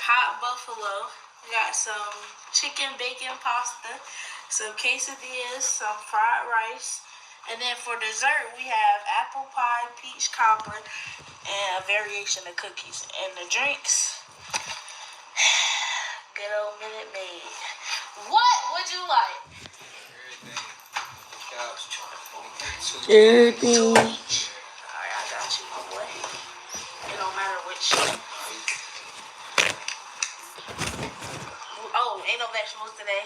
hot buffalo. We got some chicken bacon pasta, some quesadillas, some fried rice. And then for dessert, we have apple pie, peach cobbler, and a variation of cookies. And the drinks, good old Minute Maid. What would you like? Everything. 2 each. Alright, I got you, my boy. It don't matter which. Oh, ain't no vegetables today.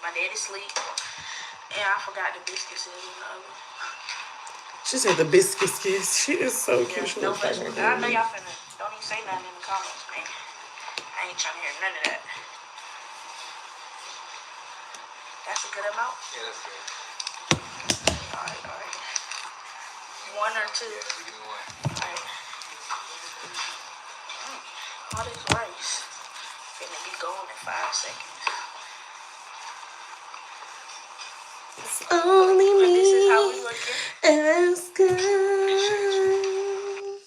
My daddy's asleep. And I forgot the biscuits in the oven. She said the biscuits kiss. She is so cute. She No looks like vegetables. her I know baby. y'all finna. Don't even say nothing in the comments, man. I ain't trying to hear none of that. That's a good amount? Yeah, that's good. Alright. 1 or 2? Yeah, give me 1. Alright. All this rice. Gonna be gone in 5 seconds. It's only But me. this is how we looking. It's good.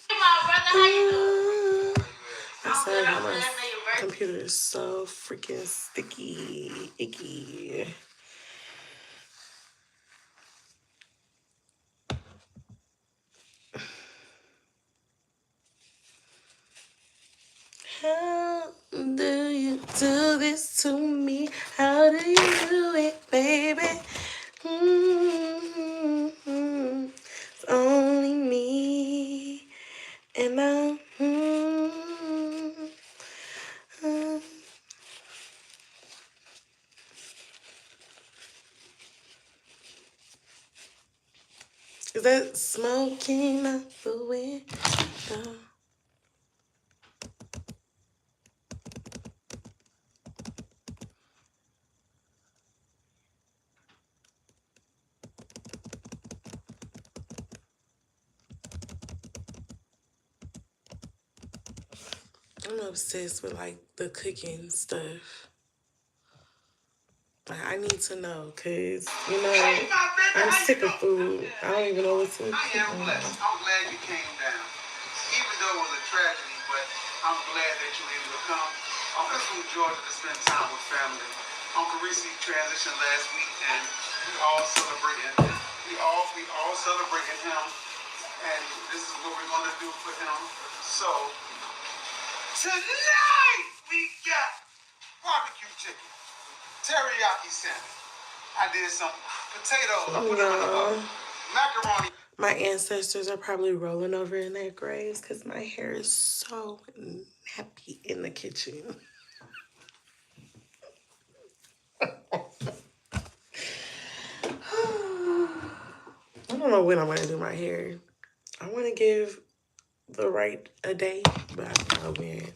Hey, my brother, how you doing? I'm sorry, I'm my good. I know your birthday. computer is so freaking sticky, icky. How do you do this to me? How do you do it, baby? It's only me, and I'm. Is that smoking out the window? I'm obsessed with like the cooking stuff. Like I need to know, cause you know I'm sick of food. I don't even know what to cook. I am blessed. I'm glad you came down. Even though it was a tragedy, but I'm glad that you were able to come. I'm just from Georgia to spend time with family. Uncle Reese transitioned last week, and we all celebrating. We all celebrating him, and this is what we're gonna do for him. So tonight we got barbecue chicken, teriyaki salmon. I did some potatoes. I put them in the oven. Macaroni. My ancestors are probably rolling over in their graves because my hair is so nappy in the kitchen. I don't know when I'm gonna do my hair. I want to give the right a day, but I don't know when.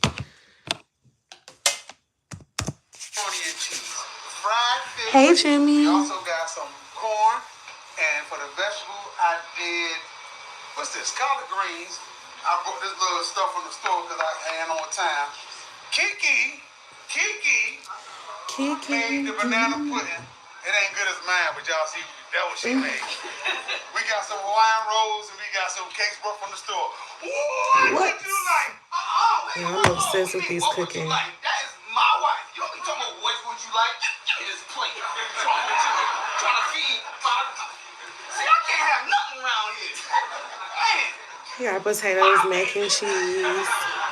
Macaroni and cheese. Fried fish. Hey, Jimmy. We also got some corn. And for the vegetable, I did, what's this? Collard greens. I brought this little stuff from the store because I ain't on time. Kiki made the banana pudding. It ain't good as mine, but y'all see, that what she made. We got some Hawaiian rolls and we got some cakes brought from the store. What would you like? Yeah, I'm obsessed with these cooking. Like? That is my wife. You don't be talking about what would you like? It is plate. What's wrong with you? Trying to feed. See, I can't have nothing around here. Man. Yeah, potatoes, mac and cheese.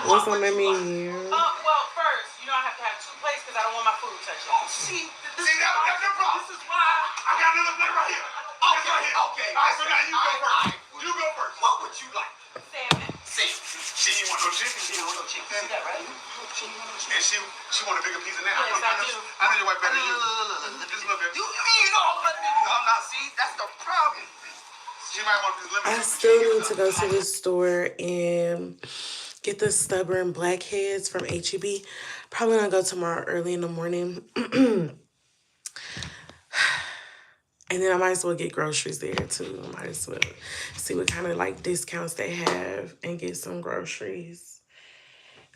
What's on the menu? Well, first, you know I have to have 2 plates because I don't want my food touching. Oh, see, that's your problem. This is why I got another plate right here. Okay, right here. Okay. All right, so now you go first. You go first. What would you like? Salmon. She didn't want no chicken. She didn't want no chicken. See that, right? And she want a bigger piece of that. Yes, I do. I know your wife better than you. Just look at you. You know, I'm not. See, that's the problem. She might want this lemon. I still need to go to the store and get the stubborn blackheads from HEB. Probably gonna go tomorrow early in the morning. And then I might as well get groceries there too. I might as well see what kind of like discounts they have and get some groceries.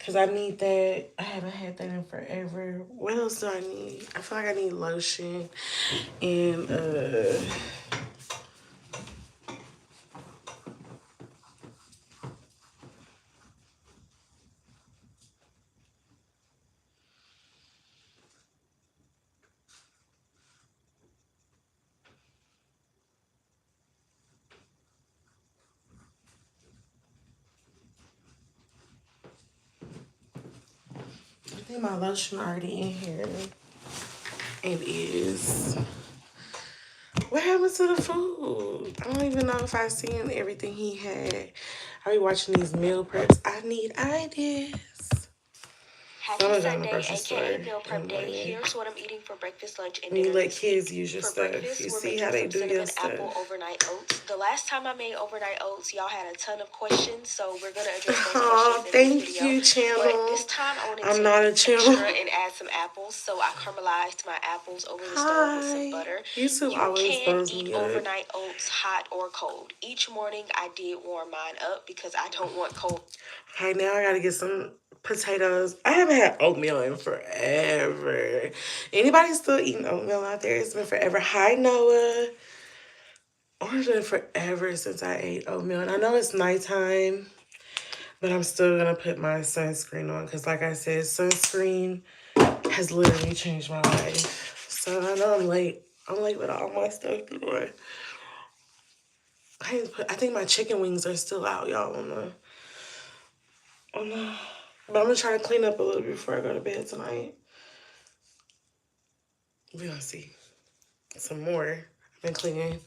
Cause I need that. I haven't had that in forever. What else do I need? I feel like I need lotion and think my lotion already in here. It is. What happened to the food? I don't even know if I seen everything he had. I be watching these meal preps. I need ideas. Happy Sunday, aka Meal Prep Day. Here's what I'm eating for breakfast, lunch, and When you dinner let this kids week. use your For stuff, breakfast, you we're see making how they some do your cinnamon apple stuff. overnight oats. The last time I made overnight oats, y'all had a ton of questions, so we're gonna address those Oh, questions in this thank video. you, But this channel. time I wanted I'm to not be a channel. extra and add some apples, so I caramelized my apples over the stove with some Hi. butter. YouTube You always can blows eat me up. overnight oats hot or cold. Each morning I did warm mine up because I don't want cold. Okay, now I gotta get some potatoes. I haven't had oatmeal in forever. Anybody still eating oatmeal out there? It's been forever. Hi, Noah. It's been forever since I ate oatmeal. And I know it's nighttime, but I'm still gonna put my sunscreen on because, like I said, sunscreen has literally changed my life. So I know I'm late. I'm late with all my stuff, boy. I think my chicken wings are still out, y'all, on the, but I'm gonna try to clean up a little before I go to bed tonight. We're gonna see some more. I've been cleaning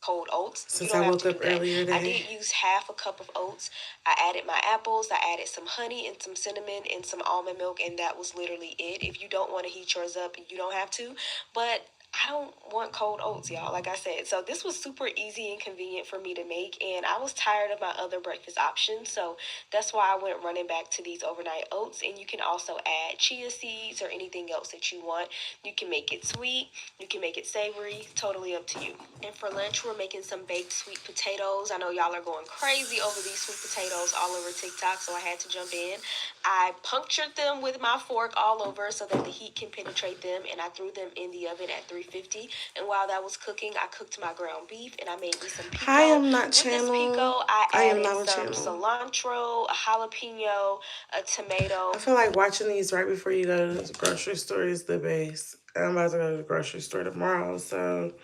Cold oats. since I woke up earlier today. I did use half a cup of oats. I added my apples, I added some honey and some cinnamon and some almond milk, and that was literally it. If you don't want to heat yours up, you don't have to. But I don't want cold oats, y'all, like I said. So this was super easy and convenient for me to make, and I was tired of my other breakfast options. So that's why I went running back to these overnight oats. And you can also add chia seeds or anything else that you want. You can make it sweet, you can make it savory, totally up to you. And for lunch, we're making some baked sweet potatoes. I know y'all are going crazy over these sweet potatoes all over TikTok, so I had to jump in. I punctured them with my fork all over so that the heat can penetrate them, and I threw them in the oven at 350. And while that was cooking, I cooked my ground beef, and I made me some pico. Hi, I'm not With channel. this pico, I am added not a some channel. cilantro, a jalapeno, a tomato. I feel like watching these right before you go to the grocery store is the best. I'm about to go to the grocery store tomorrow, so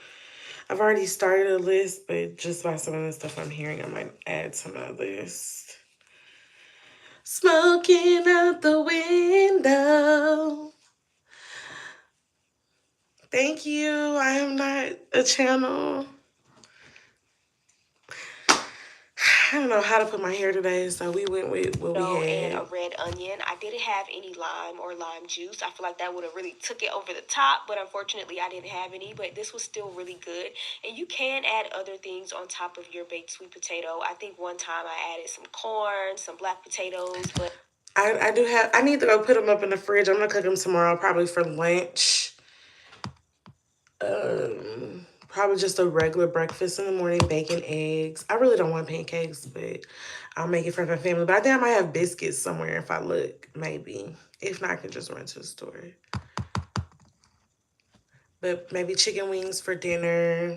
I've already started a list, but just by some of the stuff I'm hearing, I might add some of this. Smoking out the window. Thank you. I am not a channel. I don't know how to put my hair today, so we went with what we had. And a red onion. I didn't have any lime or lime juice. I feel like that would have really took it over the top, but unfortunately I didn't have any. But this was still really good. And you can add other things on top of your baked sweet potato. I think one time I added some corn, some black potatoes, but I do have. I need to go put them up in the fridge. I'm gonna cook them tomorrow, probably for lunch. Probably just a regular breakfast in the morning, bacon, eggs. I really don't want pancakes, but I'll make it for my family. But I think I might have biscuits somewhere if I look, maybe. If not, I can just run to the store. But maybe chicken wings for dinner.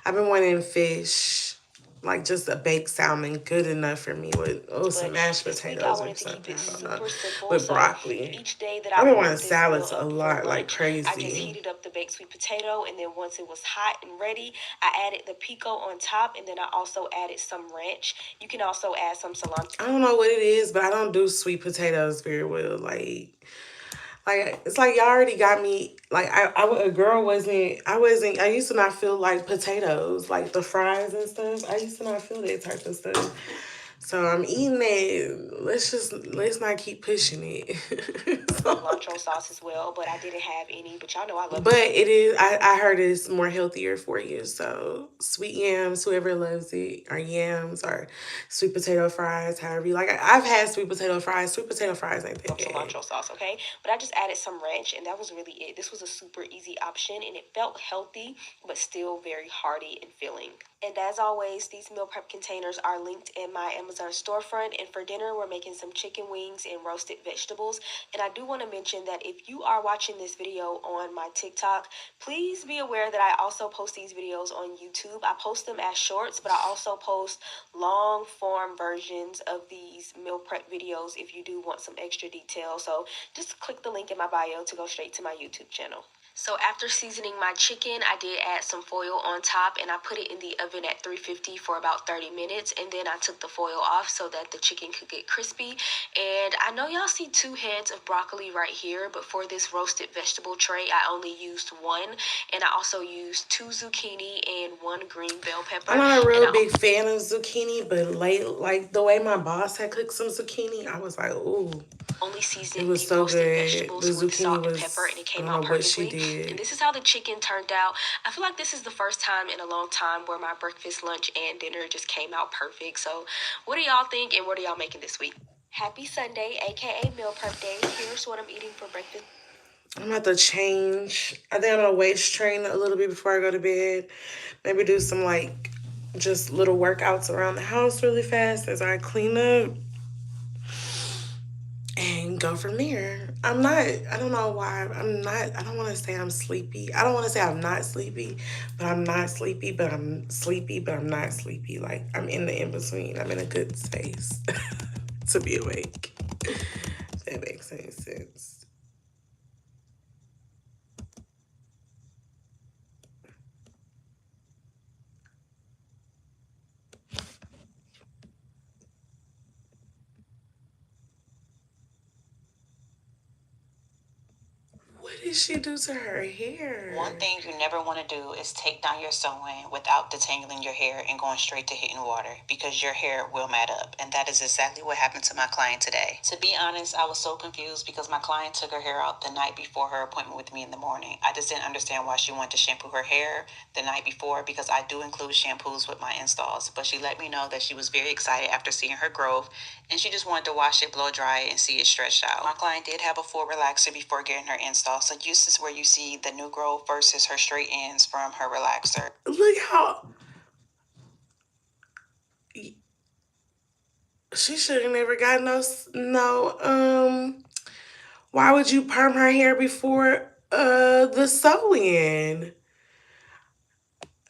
I've been wanting fish, like just a baked salmon, good enough for me with some mashed potatoes or something. I don't know. simple. With broccoli. Each day that I've I been warmed wanting this salads meal a up for lot, like lunch, crazy. I just heated up the baked sweet potato, and then once it was hot and ready, I added the pico on top, and then I also added some ranch. You can also add some cilantro. I don't know what it is, but I don't do sweet potatoes very well. Like it's like y'all already got me. Like a girl wasn't. I wasn't. I used to not feel like potatoes, like the fries and stuff. I used to not feel that type of stuff. So I'm eating it. Let's not keep pushing it. Cilantro sauce as well, but I didn't have any. But y'all know I love But it is. I heard it's more healthier for you. So sweet yams, whoever loves it, or yams, or sweet potato fries, however you like. I've had sweet potato fries. Sweet potato fries ain't that bad. cilantro sauce, okay? But I just added some ranch, and that was really it. This was a super easy option, and it felt healthy, but still very hearty and filling. And as always, these meal prep containers are linked in my Amazon storefront. And for dinner, we're making some chicken wings and roasted vegetables. And I do want to mention that if you are watching this video on my TikTok, please be aware that I also post these videos on YouTube. I post them as shorts, but I also post long form versions of these meal prep videos if you do want some extra detail. So just click the link in my bio to go straight to my YouTube channel. So after seasoning my chicken, I did add some foil on top and I put it in the oven at 350 for about 30 minutes. And then I took the foil off so that the chicken could get crispy. And I know y'all see 2 heads of broccoli right here, but for this roasted vegetable tray, I only used 1. And I also used 2 zucchini and 1 green bell pepper. I'm not a real big fan of zucchini, but like the way my boss had cooked some zucchini, I was like, ooh. Only seasoned it was the so roasted good. vegetables The with zucchini salt and was, pepper, and it came I don't out know what she perfectly. did. And this is how the chicken turned out. I feel like this is the first time in a long time where my breakfast, lunch, and dinner just came out perfect. So what do y'all think, and what are y'all making this week? Happy Sunday, aka meal prep day. Here's what I'm eating for breakfast. I'm about to change. I think I'm gonna waist train a little bit before I go to bed. Maybe do some like just little workouts around the house really fast as I clean up and go from there. I don't know why. I don't want to say I'm sleepy. I don't want to say I'm not sleepy, but I'm not sleepy, but I'm sleepy, but I'm not sleepy. Like I'm in the in between. I'm in a good space to be awake. If that makes any sense. What did she do to her hair? One thing you never want to do is take down your sewing without detangling your hair and going straight to hitting water, because your hair will mat up. And that is exactly what happened to my client today. To be honest, I was so confused because my client took her hair out the night before her appointment with me in the morning. I just didn't understand why she wanted to shampoo her hair the night before, because I do include shampoos with my installs. But she let me know that she was very excited after seeing her growth, and she just wanted to wash it, blow dry it, and see it stretched out. My client did have a full relaxer before getting her install, so this is where you see the new growth versus her straight ends from her relaxer. Look how she should have never got no. Why would you perm her hair before the sew-in?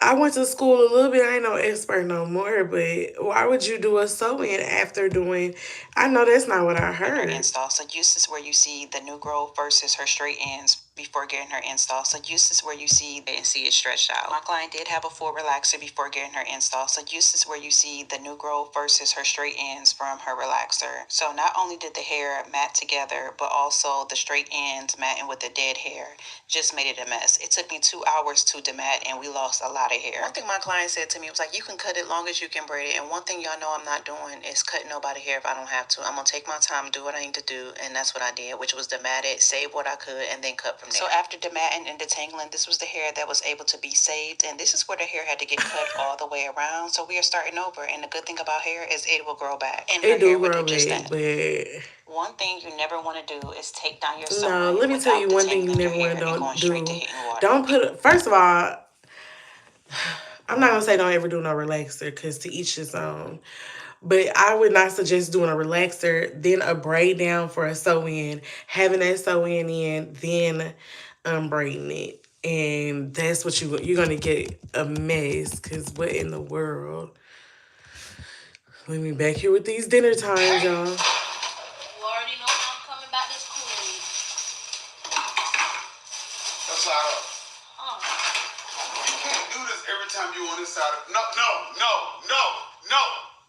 I went to school a little bit. I ain't no expert no more, but why would you do a sew-in after doing? I know that's not what I heard. Install. So this is where you see the new growth versus her straight ends before getting her install. So this is where you see it stretched out. My client did have a full relaxer before getting her install. So this is where you see the new growth versus her straight ends from her relaxer. So not only did the hair mat together, but also the straight ends matting with the dead hair just made it a mess. It took me 2 hours to demat, and we lost a lot of hair. One thing my client said to me was like, you can cut it long as you can braid it. And one thing y'all know I'm not doing is cutting nobody hair if I don't have to. I'm gonna take my time, do what I need to do, and that's what I did, which was demat it, save what I could, and then cut from there. So after dematting and detangling, this was the hair that was able to be saved, and this is where the hair had to get cut all the way around. So we are starting over, and the good thing about hair is it will grow back. And it do grow back, but one thing you never want to do is take down your sewing. No, let me tell you one thing you never want to do. Don't put. First of all, I'm not gonna say don't ever do no relaxer, because to each his own. But I would not suggest doing a relaxer, then a braid down for a sew-in, having that sew-in in, then braiding it. And that's what you're gonna get a mess, because what in the world? Let me back here with these dinner times, y'all. You already know I'm coming back this Kool-Aid. That's all. You can't do this every time you on this side of... No.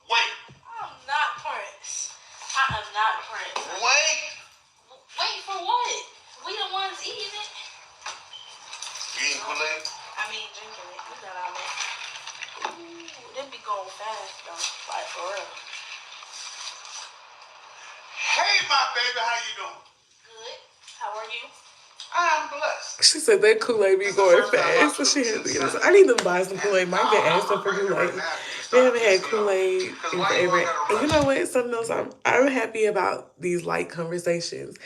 Wait. I'm not Prince. I am not Prince. Wait. Wait for what? We the ones eating it. You eating Kool-Aid? I mean, drinking it. You got all that. Ooh, them be going fast, though. Like, for real. Hey, my baby, how you doing? Good. How are you? I'm blessed. She said that Kool-Aid be going fast, so she had to get this. I need to buy some Kool-Aid. Mike been asking for Kool-Aid. They haven't had Kool-Aid in forever. And you know what? Something else I'm happy about these light conversations.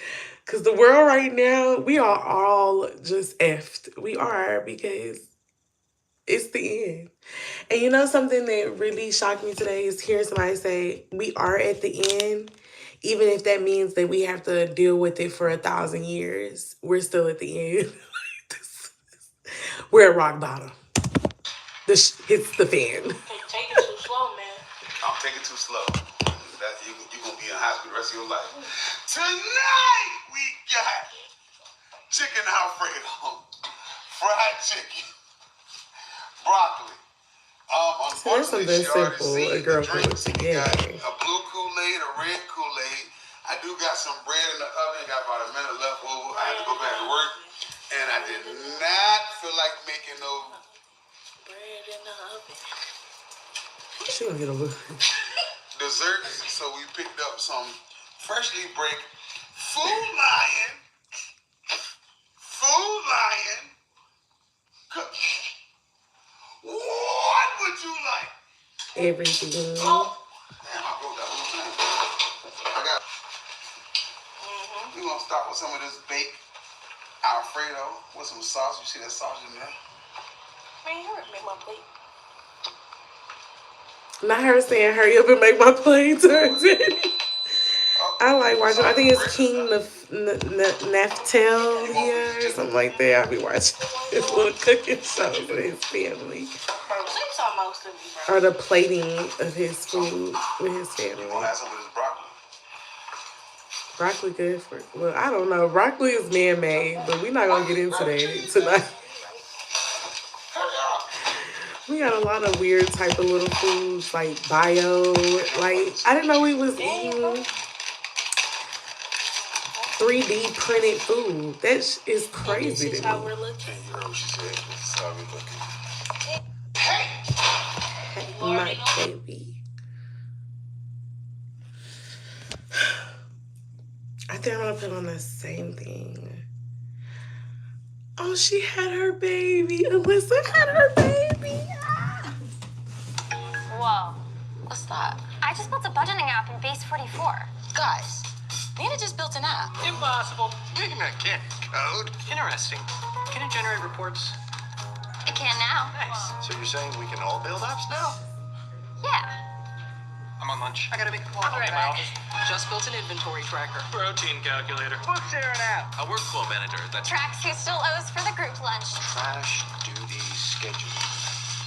Because the world right now, we are all just effed. We are, because it's the end. And you know something that really shocked me today is hearing somebody say, we are at the end. Even if that means that we have to deal with it for 1,000 years, we're still at the end. We're at rock bottom. Hits the fan. Take it too slow, man. I'm taking too slow. You're going to be in hospital the rest of your life. Tonight, we got chicken Alfredo. fried chicken, broccoli. Unfortunately, something she already simple a seen girl the can put drinks. We got together. a blue Kool-Aid, a red Kool-Aid. I do got some bread in the oven. Got about a minute left over. I had to go back to work, and I did not feel like making no Bread in the oven. She gonna get a look. desserts. So we picked up some freshly baked Food Lion cookies. What would you like? Everything. Oh, damn, I broke that whole thing. I got. We gonna start with some of this baked Alfredo with some sauce. You see that sauce in there? Man, hurry, make my plate. Not her saying hurry up and make my plate turn. I like watching. I think it's King Naftalia or something like that. I'll be watching his little cooking shows with his family. Bro, say something else to me, bro. Or the plating of his food with his You family. gonna have some of this broccoli? Broccoli good for, well, I don't know. Broccoli is man-made, but we're not going to get into that tonight. We got a lot of weird type of little foods, like bio. Like, I didn't know we was eating 3D printed food. That is crazy This is to how me. we're looking. You heard what she said. This is how we looking. Hey, my baby. I think I'm going to put on the same thing. Oh, she had her baby. Alyssa had her baby. Ah. Whoa. What's that? I just built a budgeting app in Base 44. Guys, Nina just built an app. Impossible. Nina can't code. Interesting. Can it generate reports? I can now. Nice. So you're saying we can all build apps now? Yeah. I'm on lunch. I gotta be I'll be right back. Just built an inventory tracker. Protein calculator. Book sharing app. A workflow manager that Tracks who still owes for the group lunch. Trash duty schedule.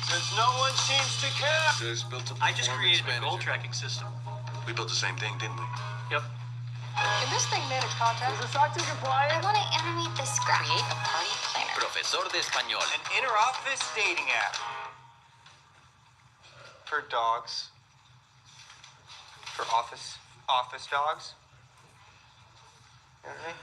since no one seems to care. Just built a I just created a performance goal manager. tracking system. We built the same thing, didn't we? Yep. Can this thing manage content? Is the SOC 2 I compliant? want to animate this graph. Create a party planner. Profesor de español. An inter-office dating app. For dogs. For office dogs. You know what I mean?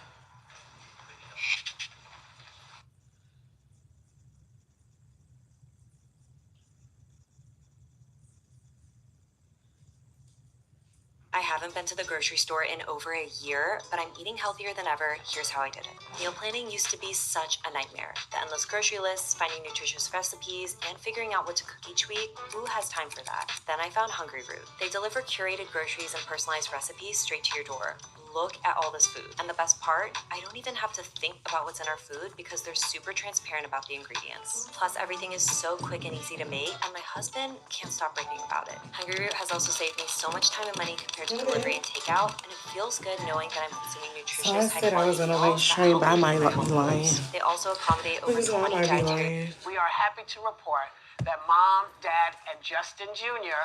I haven't been to the grocery store in over a year, but I'm eating healthier than ever. Here's how I did it. Meal planning used to be such a nightmare. The endless grocery lists, finding nutritious recipes, and figuring out what to cook each week. Who has time for that? Then I found Hungry Root. They deliver curated groceries and personalized recipes straight to your door. Look at all this food. And the best part, I don't even have to think about what's in our food because they're super transparent about the ingredients. Plus, everything is so quick and easy to make, and my husband can't stop raving about it. Hungry Root has also saved me so much time and money compared to delivery and takeout, and it feels good knowing that I'm consuming So I nutritious, said I was high-quality gonna meals wait that train, help but I me might eat my be healthy lying. foods. They also accommodate over Because I 20 might be dietary. lying. We are happy to report that Mom, Dad, and Justin Jr.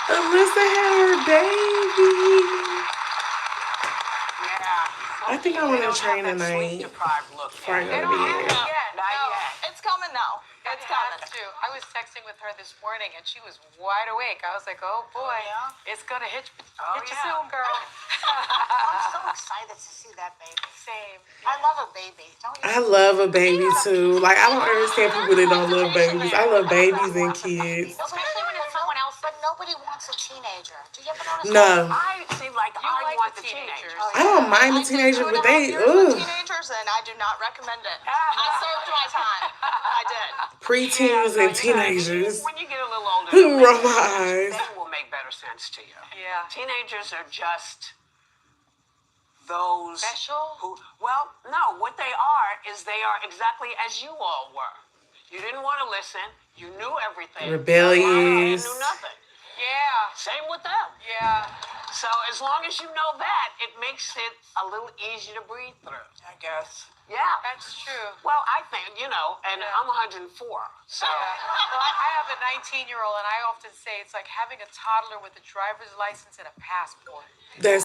Alyssa had her baby. Yeah. I think I want to They don't train have that tonight sleep-deprived look before I yet. go to bed. Not yet. It's coming now. It's coming. I was texting with her this morning, and she was wide awake. I was like, "Oh boy, it's gonna hit you soon, girl." I'm so excited to see that baby. Same. I love a baby. Don't you? I love a baby too. Like, I don't understand people that don't love babies. I love babies and kids. Especially when it's someone else. But nobody wants a teenager. Do you ever notice No. that? I seem like You I like want the the teenagers. teenagers. I don't mind the teenager, but they, ugh. Teenagers, and I do not recommend it. I served my time. I did. Preteens and teenagers. When you get a little older, Who roll my eyes? they will make better sense to you. Yeah. Teenagers are just those Special? who, well, no, what they are is they are exactly as you all were. You didn't want to listen. You knew everything. Rebellious. You knew nothing. Yeah. Same with them. Yeah. So as long as you know that, it makes it a little easier to breathe through. I guess. Yeah. That's true. Well, I think, and I'm 104, so. Well, I have a 19-year-old, and I often say it's like having a toddler with a driver's license and a passport. That's